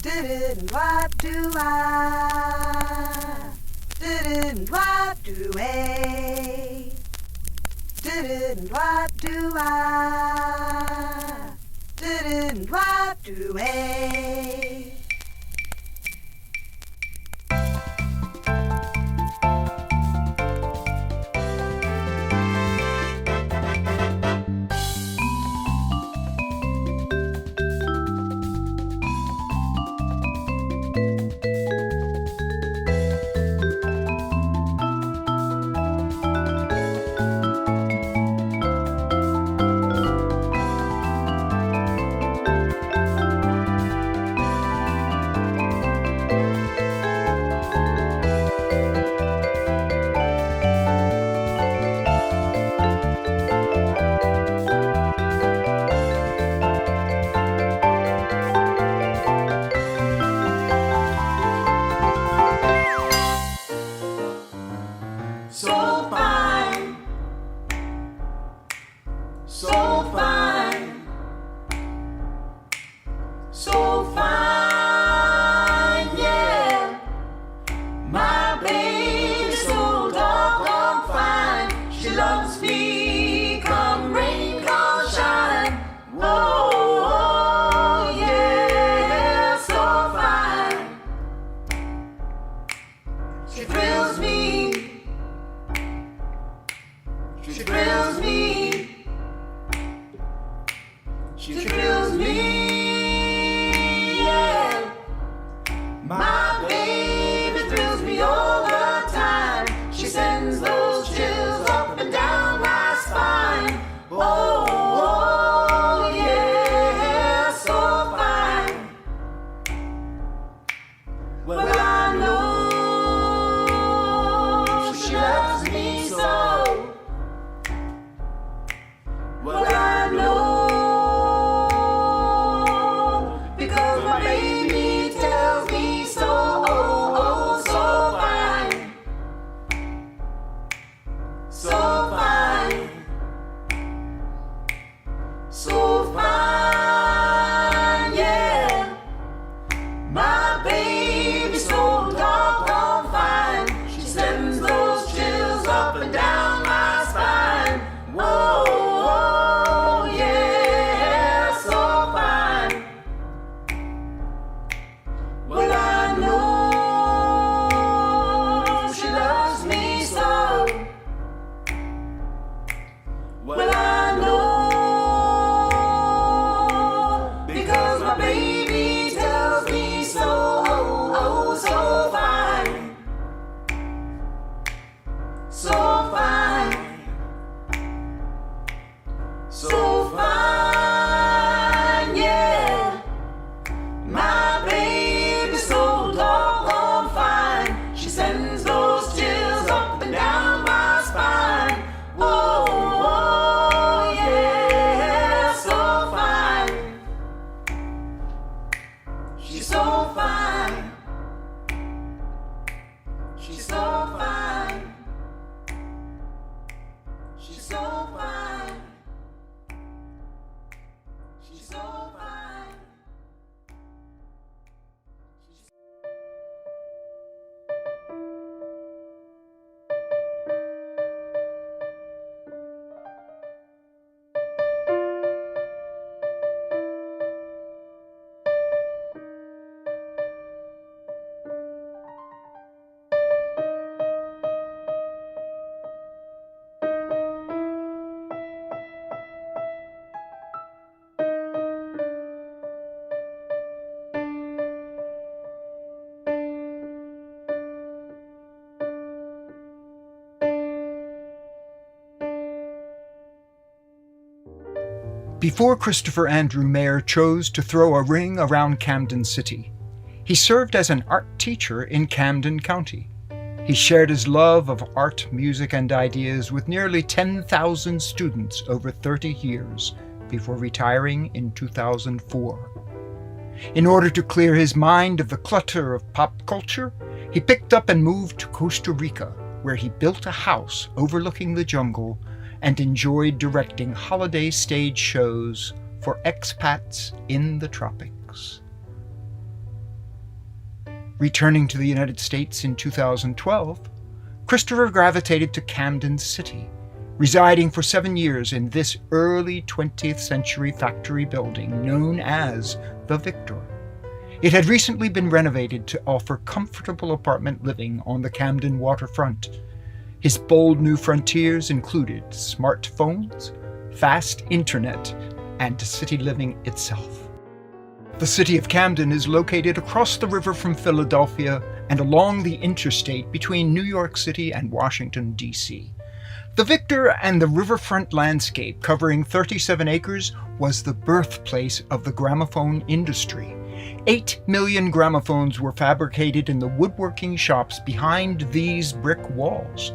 What do I? What do I? What do I? What do I? Before Christopher Andrew Mayer chose to throw a ring around Camden City, he served as an art teacher in Camden County. He shared his love of art, music, and ideas with nearly 10,000 students over 30 years before retiring in 2004. In order to clear his mind of the clutter of pop culture, he picked up and moved to Costa Rica, where he built a house overlooking the jungle and enjoyed directing holiday stage shows for expats in the tropics. Returning to the United States in 2012, Christopher gravitated to Camden City, residing for 7 years in this early 20th century factory building known as the Victrola. It had recently been renovated to offer comfortable apartment living on the Camden waterfront. His bold new frontiers included smartphones, fast internet, and city living itself. The city of Camden is located across the river from Philadelphia and along the interstate between New York City and Washington, D.C. The Victor and the riverfront landscape, covering 37 acres, was the birthplace of the gramophone industry. 8 million gramophones were fabricated in the woodworking shops behind these brick walls.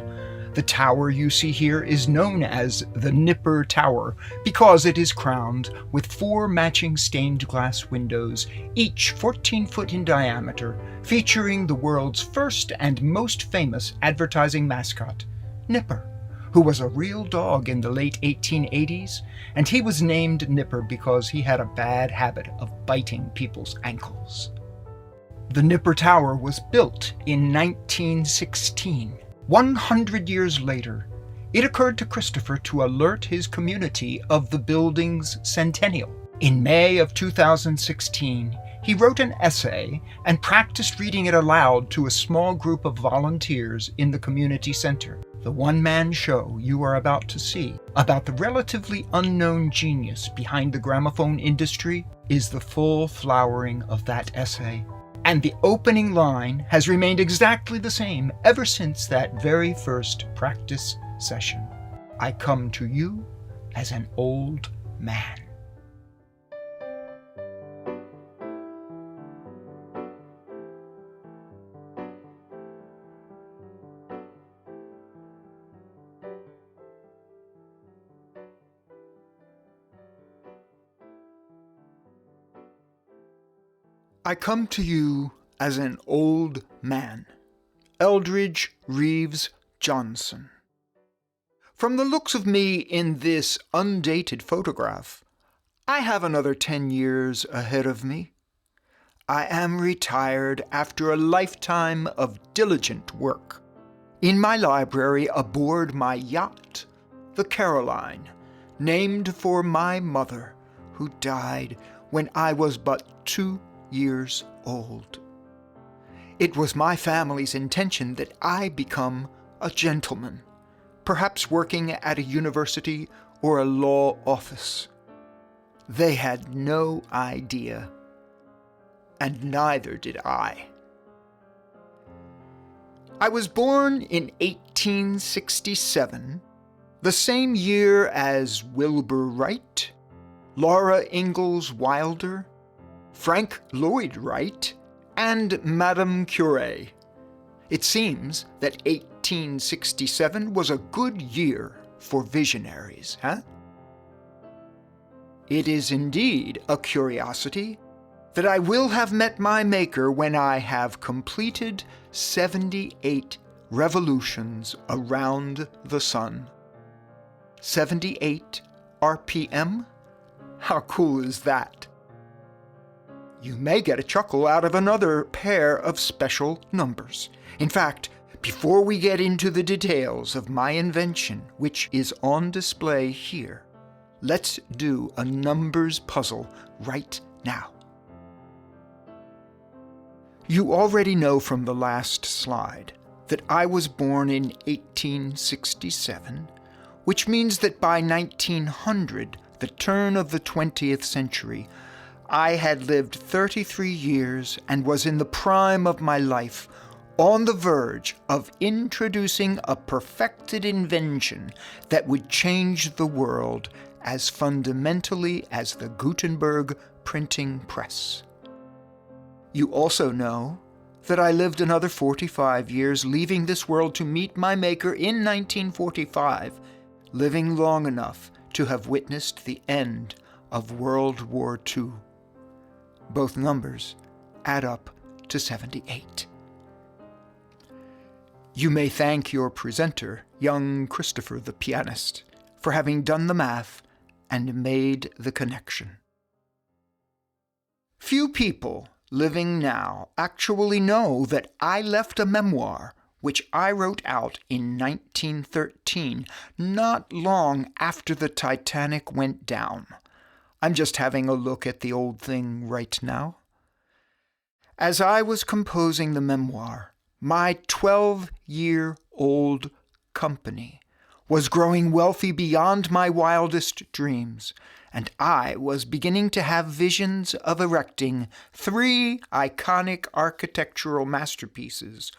The tower you see here is known as the Nipper Tower because it is crowned with 4 matching stained glass windows, each 14 foot in diameter, featuring the world's first and most famous advertising mascot, Nipper, who was a real dog in the late 1880s, and he was named Nipper because he had a bad habit of biting people's ankles. The Nipper Tower was built in 1916. 100 years later, it occurred to Christopher to alert his community of the building's centennial. In May of 2016, he wrote an essay and practiced reading it aloud to a small group of volunteers in the community center. The one-man show you are about to see about the relatively unknown genius behind the gramophone industry is the full flowering of that essay. And the opening line has remained exactly the same ever since that very first practice session. I come to you as an old man. I come to you as an old man. Eldridge Reeves Johnson. From the looks of me in this undated photograph, I have another 10 years ahead of me. I am retired after a lifetime of diligent work. In my library aboard my yacht, the Caroline, named for my mother, who died when I was but 2 years old. It was my family's intention that I become a gentleman, perhaps working at a university or a law office. They had no idea, and neither did I. I was born in 1867, the same year as Wilbur Wright, Laura Ingalls Wilder, Frank Lloyd Wright, and Madame Curie. It seems that 1867 was a good year for visionaries, huh? It is indeed a curiosity that I will have met my Maker when I have completed 78 revolutions around the sun. 78 RPM? How cool is that? You may get a chuckle out of another pair of special numbers. In fact, before we get into the details of my invention, which is on display here, let's do a numbers puzzle right now. You already know from the last slide that I was born in 1867, which means that by 1900, the turn of the 20th century, I had lived 33 years and was in the prime of my life, on the verge of introducing a perfected invention that would change the world as fundamentally as the Gutenberg printing press. You also know that I lived another 45 years, leaving this world to meet my Maker in 1945, living long enough to have witnessed the end of World War II. Both numbers add up to 78. You may thank your presenter, young Christopher the pianist, for having done the math and made the connection. Few people living now actually know that I left a memoir which I wrote out in 1913, not long after the Titanic went down. I'm just having a look at the old thing right now. As I was composing the memoir, my 12-year-old company was growing wealthy beyond my wildest dreams, and I was beginning to have visions of erecting 3 iconic architectural masterpieces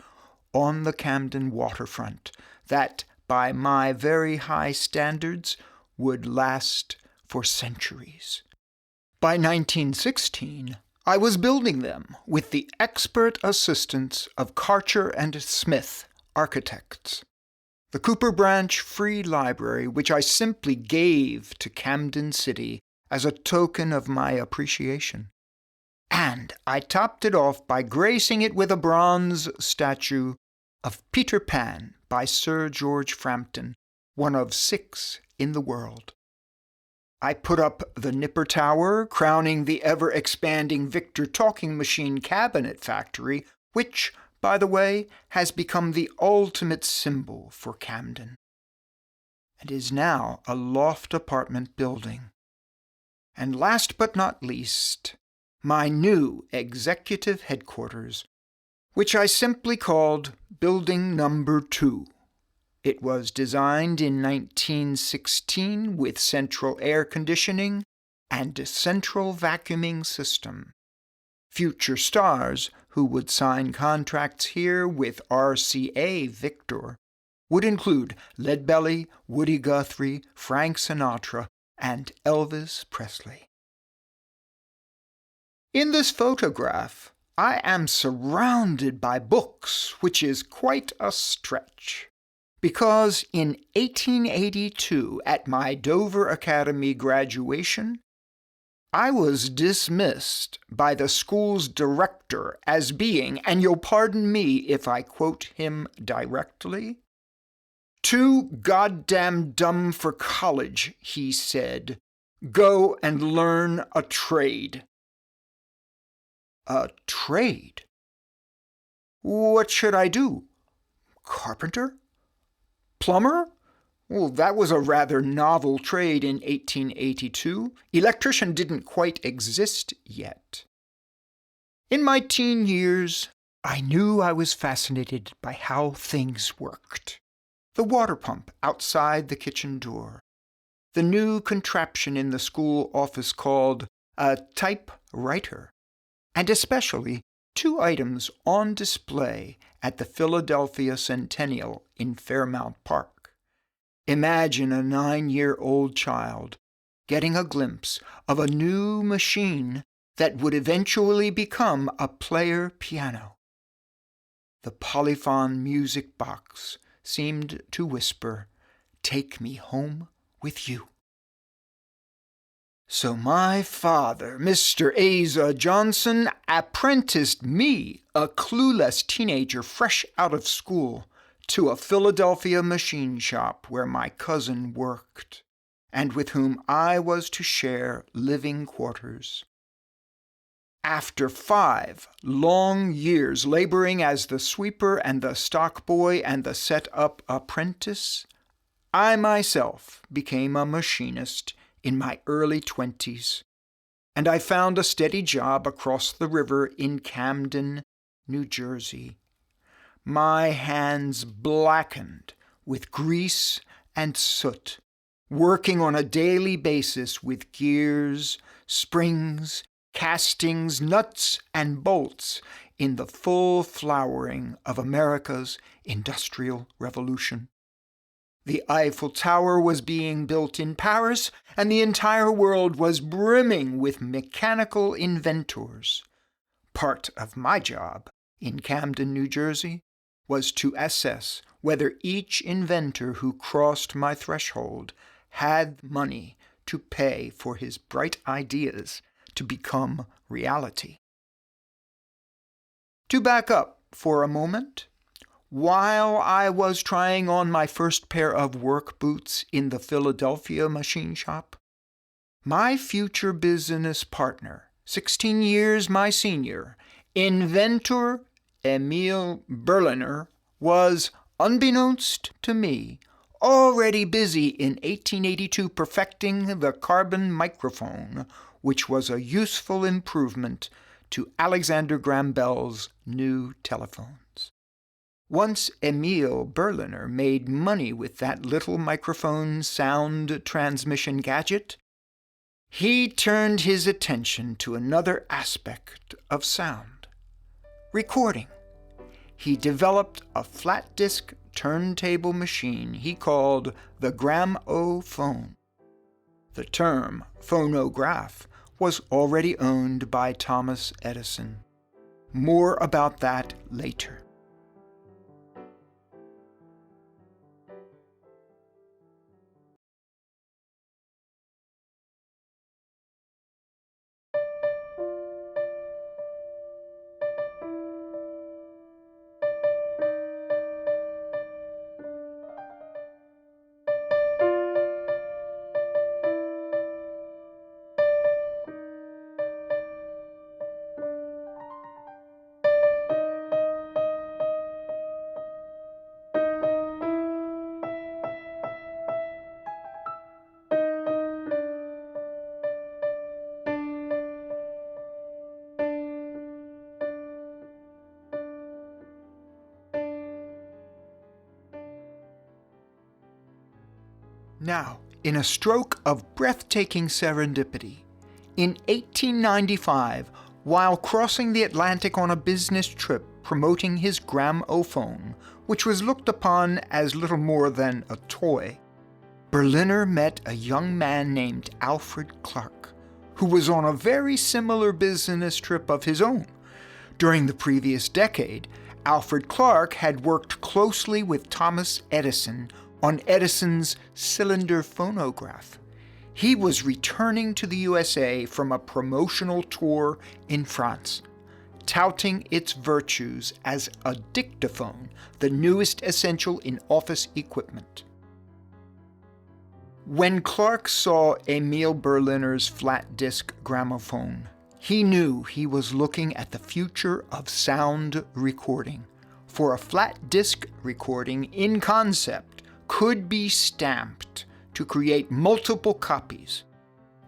on the Camden waterfront that, by my very high standards, would last for centuries. By 1916, I was building them with the expert assistance of Karcher and Smith architects. The Cooper Branch Free Library, which I simply gave to Camden City as a token of my appreciation. And I topped it off by gracing it with a bronze statue of Peter Pan by Sir George Frampton, one of 6 in the world. I put up the Nipper Tower, crowning the ever-expanding Victor talking machine cabinet factory, which, by the way, has become the ultimate symbol for Camden, and is now a loft apartment building. And last but not least, my new executive headquarters, which I simply called Building Number 2. It was designed in 1916 with central air conditioning and a central vacuuming system. Future stars who would sign contracts here with RCA Victor would include Leadbelly, Woody Guthrie, Frank Sinatra, and Elvis Presley. In this photograph, I am surrounded by books, which is quite a stretch, because in 1882, at my Dover Academy graduation, I was dismissed by the school's director as being, and you'll pardon me if I quote him directly, "too goddamn dumb for college," he said. "Go and learn a trade." A trade? What should I do? Carpenter? Plumber? Well, that was a rather novel trade in 1882. Electrician didn't quite exist yet. In my teen years, I knew I was fascinated by how things worked. The water pump outside the kitchen door. The new contraption in the school office called a typewriter. And especially 2 items on display at the Philadelphia Centennial in Fairmount Park. Imagine a 9-year-old child getting a glimpse of a new machine that would eventually become a player piano. The Polyphon music box seemed to whisper, "Take me home with you." So my father, Mr. Asa Johnson, apprenticed me, a clueless teenager fresh out of school, to a Philadelphia machine shop where my cousin worked, and with whom I was to share living quarters. After 5 long years laboring as the sweeper and the stock boy and the set-up apprentice, I myself became a machinist in my early 20s, and I found a steady job across the river in Camden, New Jersey. My hands blackened with grease and soot, working on a daily basis with gears, springs, castings, nuts, and bolts in the full flowering of America's Industrial Revolution. The Eiffel Tower was being built in Paris, and the entire world was brimming with mechanical inventors. Part of my job in Camden, New Jersey, was to assess whether each inventor who crossed my threshold had money to pay for his bright ideas to become reality. To back up for a moment, while I was trying on my first pair of work boots in the Philadelphia machine shop, my future business partner 16 years my senior, inventor Emil Berliner was, unbeknownst to me, already busy in 1882 perfecting the carbon microphone, which was a useful improvement to Alexander Graham Bell's new telephones. Once Emil Berliner made money with that little microphone sound transmission gadget, he turned his attention to another aspect of sound: recording. He developed a flat disc turntable machine he called the gramophone. The term phonograph was already owned by Thomas Edison. More about that later. Now, in a stroke of breathtaking serendipity, in 1895, while crossing the Atlantic on a business trip promoting his gramophone, which was looked upon as little more than a toy, Berliner met a young man named Alfred Clark, who was on a very similar business trip of his own. During the previous decade, Alfred Clark had worked closely with Thomas Edison on Edison's cylinder phonograph. He was returning to the USA from a promotional tour in France, touting its virtues as a dictaphone, the newest essential in office equipment. When Clark saw Emil Berliner's flat disc gramophone, he knew he was looking at the future of sound recording. For a flat disc recording in concept could be stamped to create multiple copies.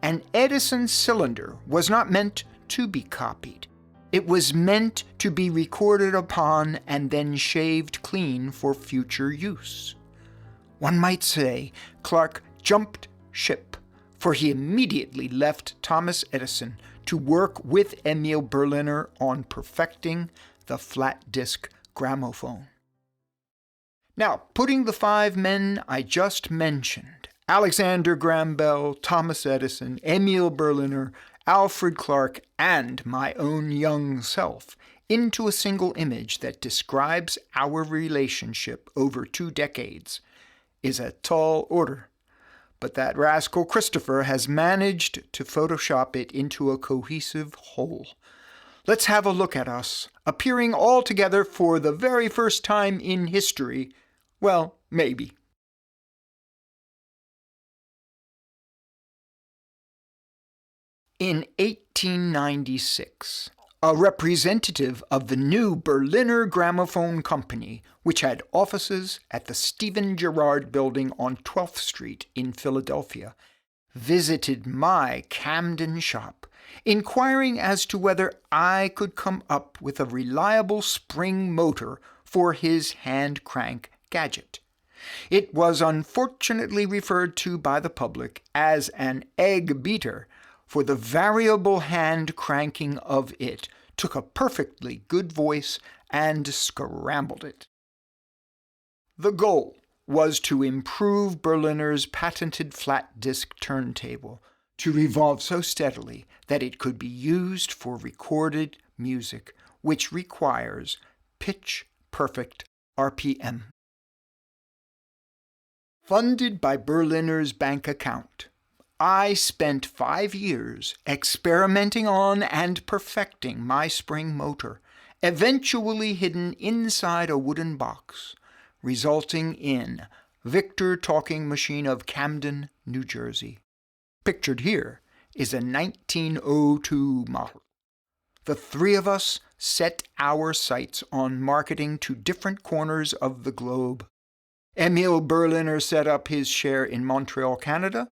An Edison cylinder was not meant to be copied. It was meant to be recorded upon and then shaved clean for future use. One might say Clark jumped ship, for he immediately left Thomas Edison to work with Emil Berliner on perfecting the flat disc gramophone. Now, putting the five men I just mentioned, Alexander Graham Bell, Thomas Edison, Emil Berliner, Alfred Clark, and my own young self, into a single image that describes our relationship over 2 decades, is a tall order. But that rascal Christopher has managed to Photoshop it into a cohesive whole. Let's have a look at us, appearing all together for the very first time in history. Well, maybe. In 1896, a representative of the new Berliner Gramophone Company, which had offices at the Stephen Girard Building on 12th Street in Philadelphia, visited my Camden shop, inquiring as to whether I could come up with a reliable spring motor for his hand crank gadget. It was unfortunately referred to by the public as an egg beater, for the variable hand cranking of it took a perfectly good voice and scrambled it. The goal was to improve Berliner's patented flat disc turntable to revolve so steadily that it could be used for recorded music, which requires pitch-perfect RPM. Funded by Berliner's bank account, I spent 5 years experimenting on and perfecting my spring motor, eventually hidden inside a wooden box, resulting in Victor Talking Machine of Camden, New Jersey. Pictured here is a 1902 model. The three of us set our sights on marketing to different corners of the globe. Emil Berliner set up his share in Montreal, Canada,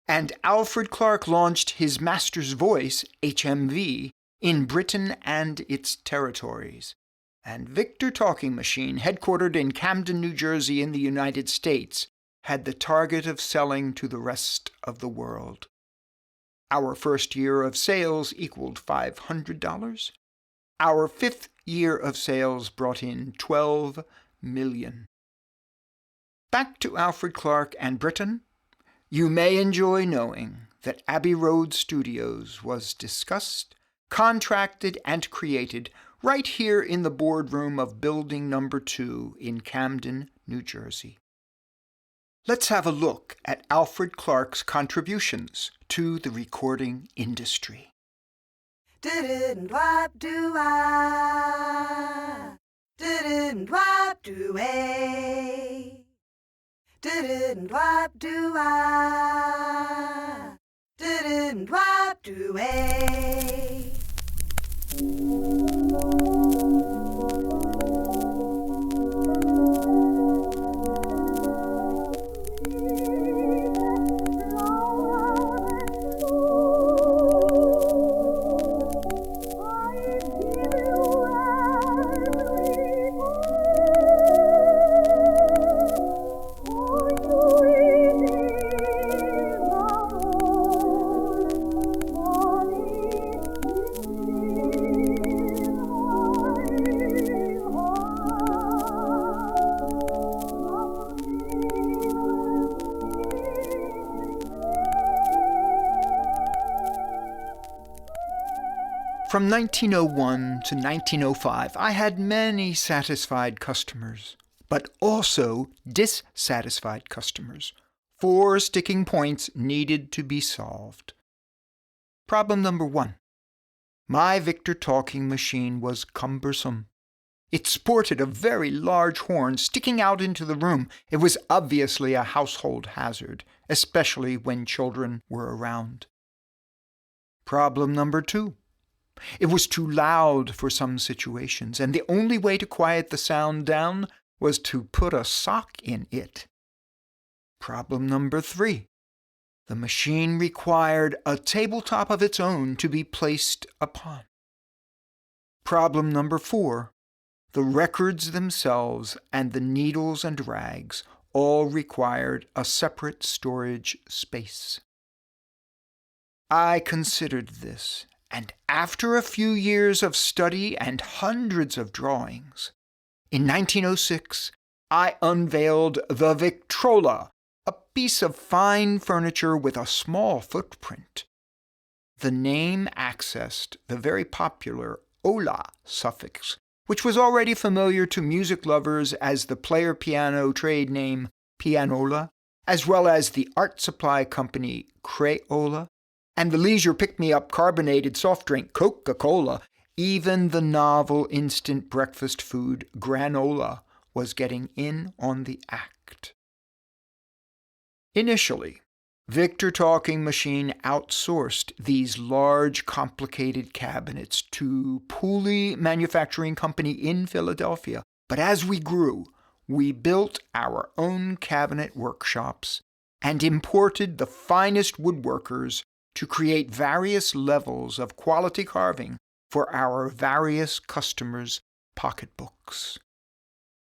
and Alfred Clark launched his Master's Voice, HMV, in Britain and its territories. And Victor Talking Machine, headquartered in Camden, New Jersey in the United States, had the target of selling to the rest of the world. Our first year of sales equaled $500. Our fifth year of sales brought in $12 million. Back to Alfred Clark and Britain. You may enjoy knowing that Abbey Road Studios was discussed, contracted, and created right here in the boardroom of Building Number 2 in Camden, New Jersey. Let's have a look at Alfred Clark's contributions to the recording industry. Didn't-wop-do-I, didn't-wop-do-ay, didn't-wop-do-I, didn't-wop-do-ay. From 1901 to 1905, I had many satisfied customers, but also dissatisfied customers. 4 sticking points needed to be solved. Problem number 1. My Victor Talking Machine was cumbersome. It sported a very large horn sticking out into the room. It was obviously a household hazard, especially when children were around. Problem number 2. It was too loud for some situations, and the only way to quiet the sound down was to put a sock in it. Problem number 3. The machine required a tabletop of its own to be placed upon. Problem number 4. The records themselves and the needles and rags all required a separate storage space. I considered this, and after a few years of study and hundreds of drawings, in 1906 I unveiled the Victrola, a piece of fine furniture with a small footprint. The name accessed the very popular "ola" suffix, which was already familiar to music lovers as the player piano trade name pianola, as well as the art supply company Crayola, and the leisure pick-me-up carbonated soft drink Coca-Cola. Even the novel instant breakfast food granola was getting in on the act. Initially, Victor Talking Machine outsourced these large, complicated cabinets to Pooley Manufacturing Company in Philadelphia. But as we grew, we built our own cabinet workshops and imported the finest woodworkers to create various levels of quality carving for our various customers' pocketbooks.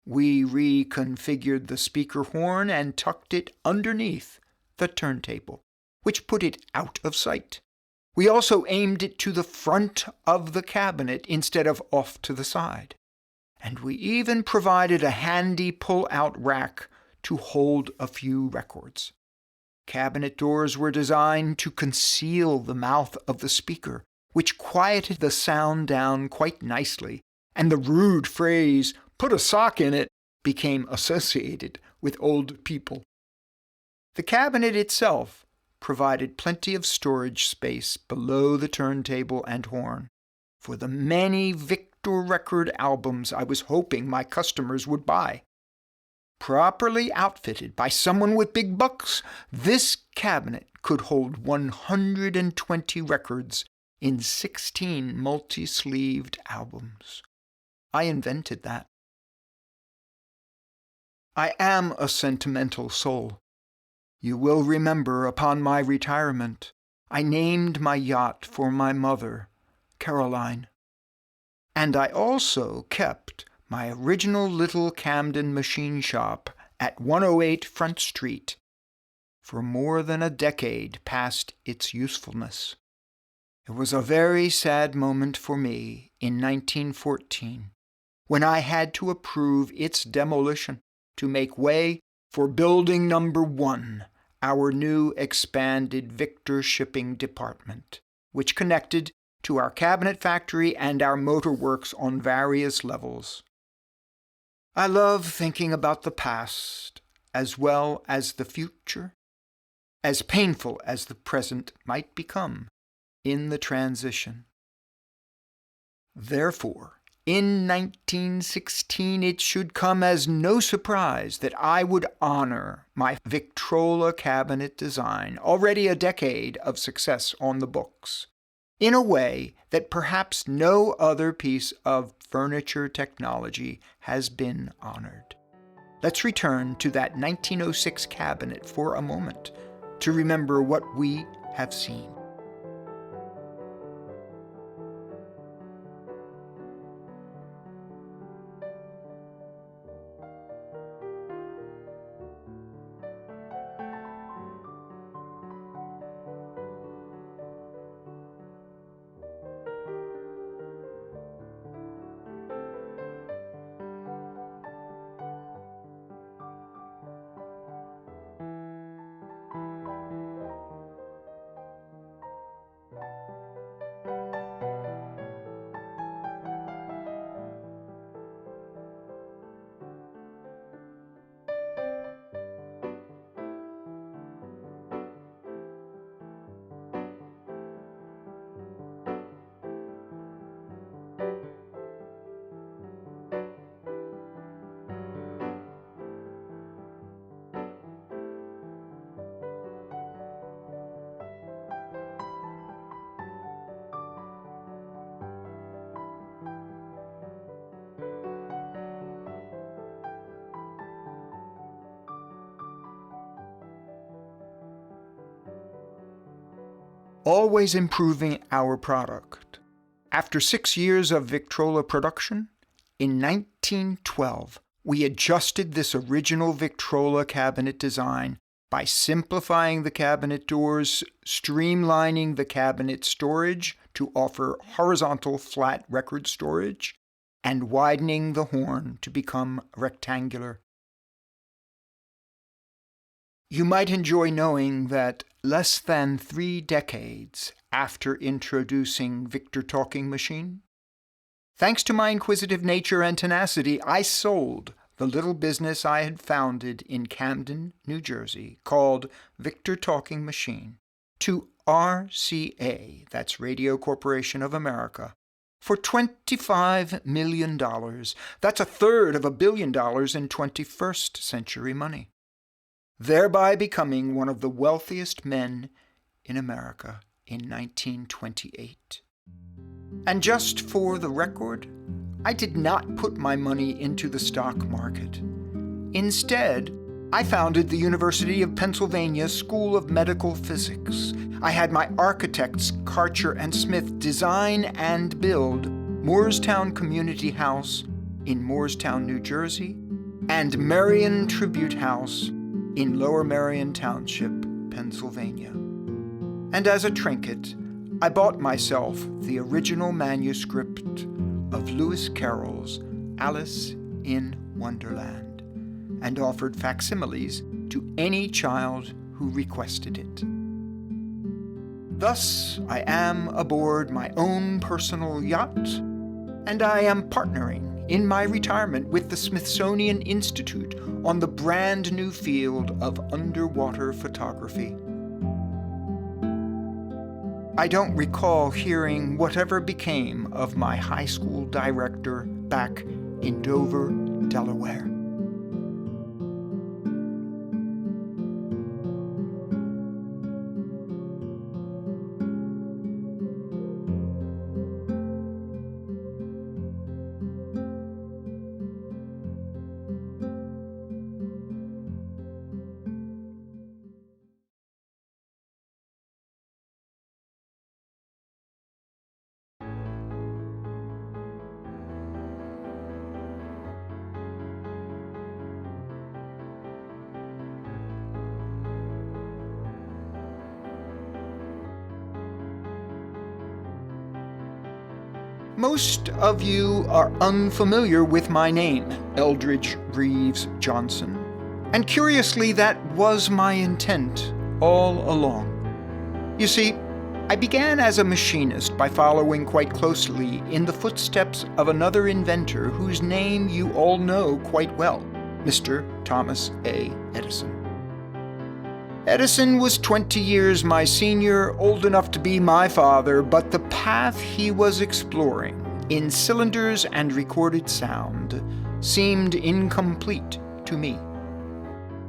We reconfigured the speaker horn and tucked it underneath the turntable, which put it out of sight. We also aimed it to the front of the cabinet instead of off to the side. And we even provided a handy pull-out rack to hold a few records. Cabinet doors were designed to conceal the mouth of the speaker, which quieted the sound down quite nicely, and the rude phrase, "put a sock in it," became associated with old people. The cabinet itself provided plenty of storage space below the turntable and horn for the many Victor record albums I was hoping my customers would buy. Properly outfitted by someone with big bucks, this cabinet could hold 120 records in 16 multi-sleeved albums. I invented that. I am a sentimental soul. You will remember upon my retirement, I named my yacht for my mother, Caroline. And I also kept my original little Camden machine shop at 108 Front Street for more than a decade past its usefulness. It was a very sad moment for me in 1914 when I had to approve its demolition to make way for building number 1, our new expanded Victor shipping department, which connected to our cabinet factory and our motor works on various levels. I love thinking about the past as well as the future, as painful as the present might become in the transition. Therefore, in 1916, it should come as no surprise that I would honor my Victrola cabinet design, already a decade of success on the books, in a way that perhaps no other piece of furniture technology has been honored. Let's return to that 1906 cabinet for a moment to remember what we have seen. Always improving our product. After 6 years of Victrola production, in 1912, we adjusted this original Victrola cabinet design by simplifying the cabinet doors, streamlining the cabinet storage to offer horizontal flat record storage, and widening the horn to become rectangular. You might enjoy knowing that less than 3 decades after introducing Victor Talking Machine, thanks to my inquisitive nature and tenacity, I sold the little business I had founded in Camden, New Jersey, called Victor Talking Machine, to RCA, that's Radio Corporation of America, for $25 million. That's a third of $1 billion in 21st century money, thereby becoming one of the wealthiest men in America in 1928. And just for the record, I did not put my money into the stock market. Instead, I founded the University of Pennsylvania School of Medical Physics. I had my architects, Karcher and Smith, design and build Moorestown Community House in Moorestown, New Jersey, and Marion Tribute House in Lower Marion Township, Pennsylvania. And as a trinket, I bought myself the original manuscript of Lewis Carroll's Alice in Wonderland, and offered facsimiles to any child who requested it. Thus, I am aboard my own personal yacht, and I am partnering in my retirement with the Smithsonian Institute on the brand new field of underwater photography. I don't recall hearing whatever became of my high school director back in Dover, Delaware. Most of you are unfamiliar with my name, Eldridge Reeves Johnson. And curiously, that was my intent all along. You see, I began as a machinist by following quite closely in the footsteps of another inventor whose name you all know quite well, Mr. Thomas A. Edison. Edison was 20 years my senior, old enough to be my father, but the path he was exploring in cylinders and recorded sound seemed incomplete to me.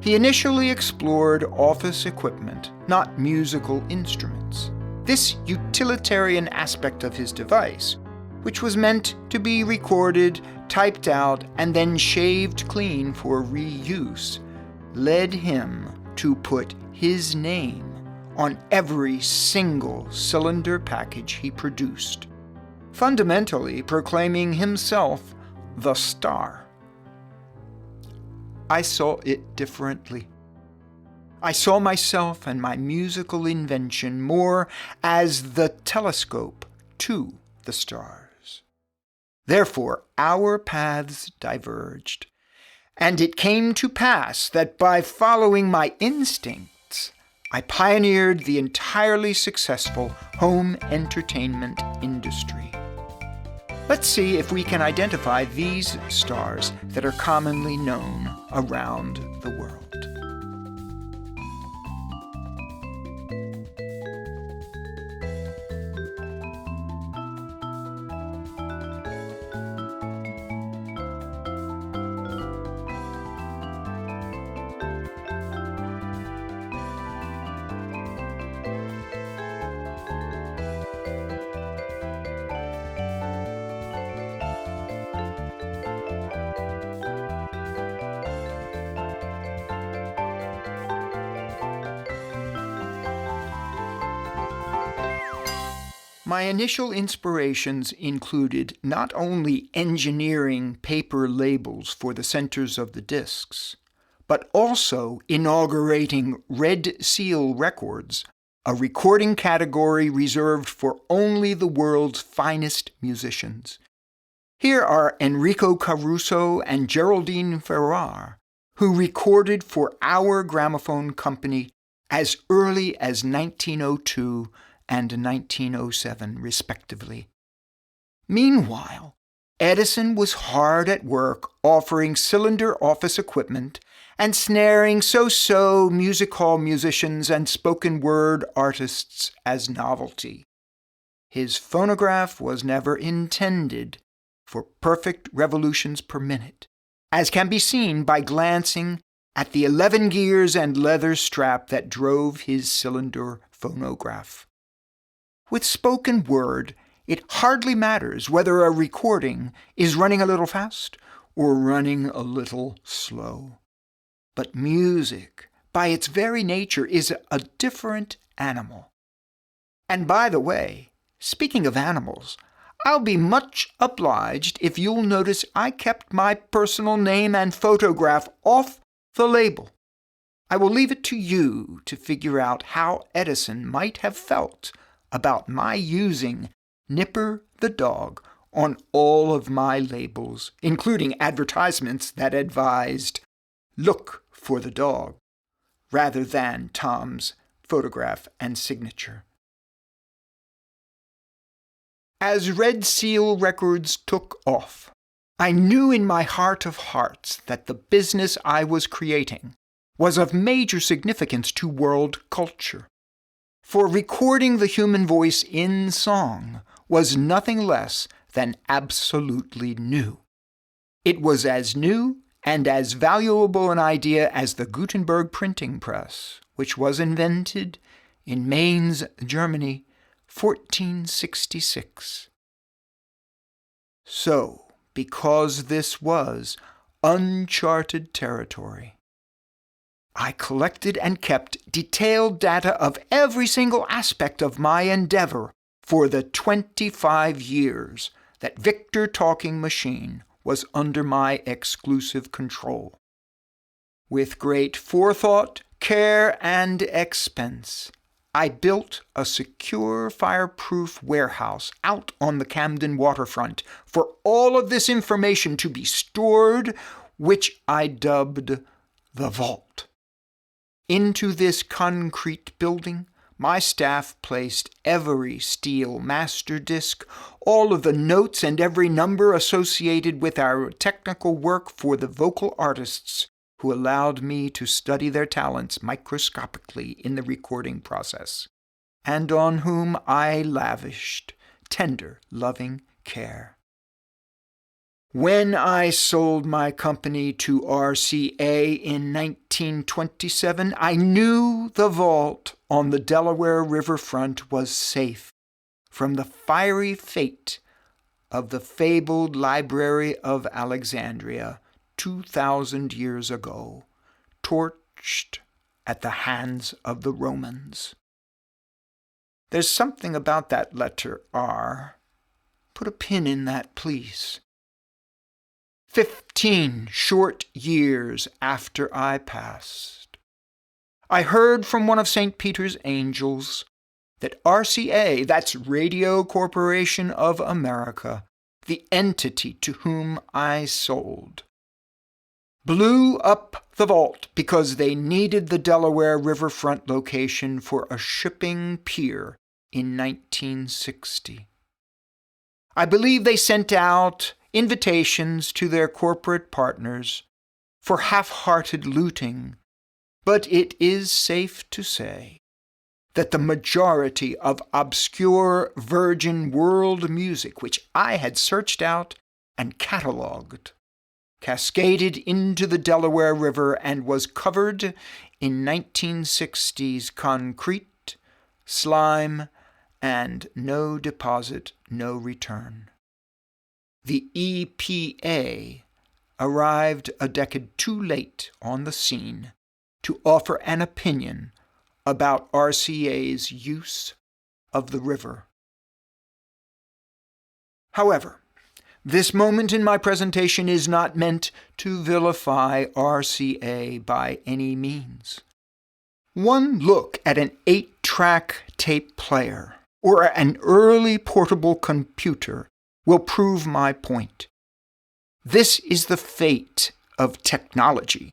He initially explored office equipment, not musical instruments. This utilitarian aspect of his device, which was meant to be recorded, typed out, and then shaved clean for reuse, led him to put his name on every single cylinder package he produced, fundamentally proclaiming himself the star. I saw it differently. I saw myself and my musical invention more as the telescope to the stars. Therefore, our paths diverged, and it came to pass that by following my instincts, I pioneered the entirely successful home entertainment industry. Let's see if we can identify these stars that are commonly known around the world. My initial inspirations included not only engineering paper labels for the centers of the discs, but also inaugurating Red Seal Records, a recording category reserved for only the world's finest musicians. Here are Enrico Caruso and Geraldine Ferrar, who recorded for our gramophone company as early as 1902 and 1907, respectively. Meanwhile, Edison was hard at work offering cylinder office equipment and snaring so-so music hall musicians and spoken word artists as novelty. His phonograph was never intended for perfect revolutions per minute, as can be seen by glancing at the 11 gears and leather strap that drove his cylinder phonograph. With spoken word, it hardly matters whether a recording is running a little fast or running a little slow. But music, by its very nature, is a different animal. And by the way, speaking of animals, I'll be much obliged if you'll notice I kept my personal name and photograph off the label. I will leave it to you to figure out how Edison might have felt about my using Nipper the dog on all of my labels, including advertisements that advised, "Look for the dog," rather than Tom's photograph and signature. As Red Seal Records took off, I knew in my heart of hearts that the business I was creating was of major significance to world culture. For recording the human voice in song was nothing less than absolutely new. It was as new and as valuable an idea as the Gutenberg printing press, which was invented in Mainz, Germany, 1466. So, because this was uncharted territory, I collected and kept detailed data of every single aspect of my endeavor for the 25 years that Victor Talking Machine was under my exclusive control. With great forethought, care, and expense, I built a secure, fireproof warehouse out on the Camden waterfront for all of this information to be stored, which I dubbed the vault. Into this concrete building, my staff placed every steel master disc, all of the notes and every number associated with our technical work for the vocal artists who allowed me to study their talents microscopically in the recording process, and on whom I lavished tender, loving care. When I sold my company to RCA in 1927, I knew the vault on the Delaware riverfront was safe from the fiery fate of the fabled Library of Alexandria 2,000 years ago, torched at the hands of the Romans. There's something about that letter R. Put a pin in that, please. 15 short years after I passed, I heard from one of St. Peter's angels that RCA, that's Radio Corporation of America, the entity to whom I sold, blew up the vault because they needed the Delaware riverfront location for a shipping pier in 1960. I believe they sent out invitations to their corporate partners for half-hearted looting, but it is safe to say that the majority of obscure virgin world music which I had searched out and catalogued cascaded into the Delaware River and was covered in 1960s concrete, slime, and no deposit, no return. The EPA arrived a decade too late on the scene to offer an opinion about RCA's use of the river. However, this moment in my presentation is not meant to vilify RCA by any means. One look at an 8-track tape player or an early portable computer will prove my point. This is the fate of technology.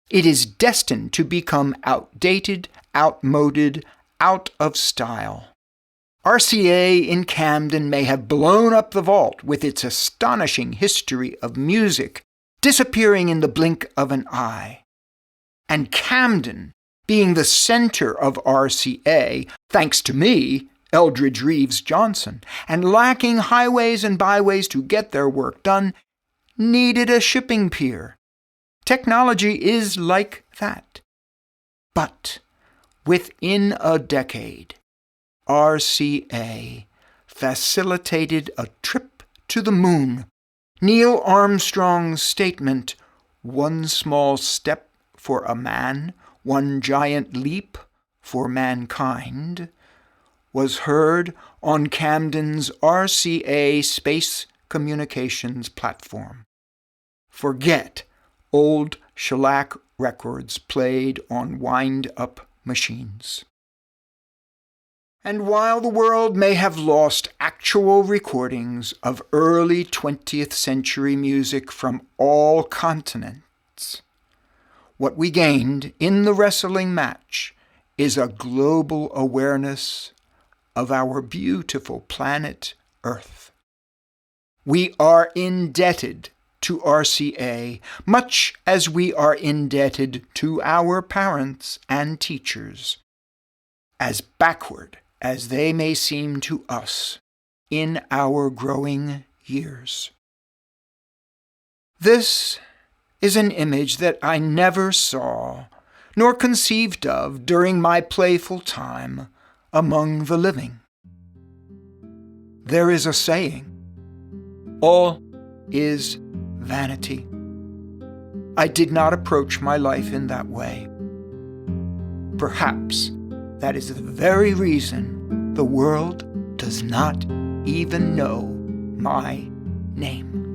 It is destined to become outdated, outmoded, out of style. RCA in Camden may have blown up the vault with its astonishing history of music, disappearing in the blink of an eye. And Camden, being the center of RCA, thanks to me, Eldridge Reeves Johnson, and lacking highways and byways to get their work done, needed a shipping pier. Technology is like that. But within a decade, RCA facilitated a trip to the moon. Neil Armstrong's statement, "One small step for a man, one giant leap for mankind," was heard on Camden's RCA space communications platform. Forget old shellac records played on wind-up machines. And while the world may have lost actual recordings of early 20th century music from all continents, what we gained in the wrestling match is a global awareness of our beautiful planet Earth. We are indebted to RCA, much as we are indebted to our parents and teachers, as backward as they may seem to us in our growing years. This is an image that I never saw nor conceived of during my playful time among the living. There is a saying, "All is vanity." I did not approach my life in that way. Perhaps that is the very reason the world does not even know my name.